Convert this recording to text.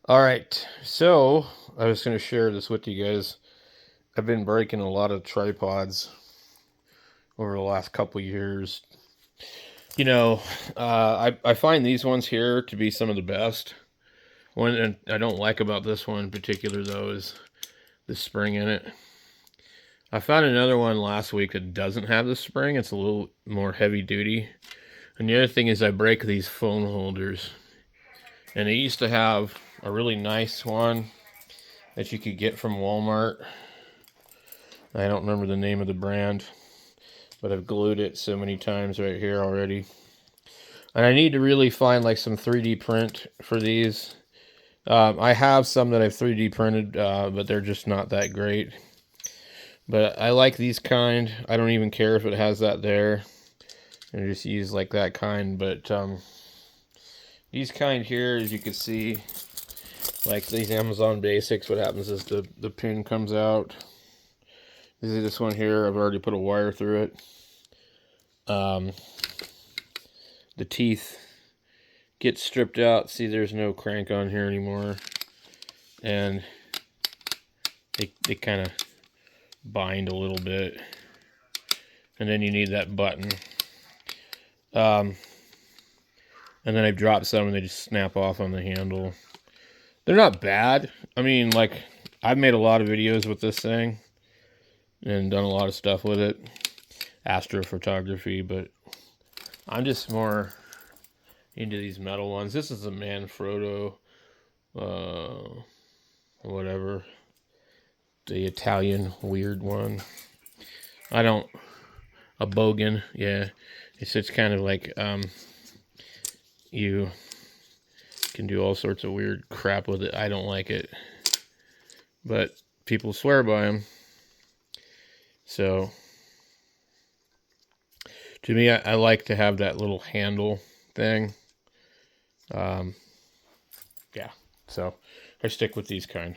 All right, so I was going to share this with you guys. I've been breaking a lot of tripods over the last couple years. You know, I find these ones here to be some of the best. One I don't like about this one in particular, though, is the spring in it. I found another one last week that doesn't have the spring. It's a little more heavy duty. And the other thing is I break these phone holders. And they used to have a really nice one that you could get from Walmart. I don't remember the name of the brand, but I've glued it so many times right here already. And I need to really find like some 3D print for these. I have some that I've 3D printed, but they're just not that great. But I like these kind. I don't even care if it has that there. I just use like that kind. But these kind here, as you can see, like these Amazon Basics, what happens is the pin comes out. This one here, I've already put a wire through it. The teeth get stripped out. See, there's no crank on here anymore. And they kind of bind a little bit. And then you need that button. And then I've dropped some and they just snap off on the handle. They're not bad. I mean, like, I've made a lot of videos with this thing and done a lot of stuff with it. Astrophotography, but I'm just more into these metal ones. This is a Manfrotto, whatever, the Italian weird one. A Bogan, yeah. It's kind of like, you can do all sorts of weird crap with it. I don't like it, but people swear by them. So, to me, I like to have that little handle thing. Yeah, so I stick with these kind.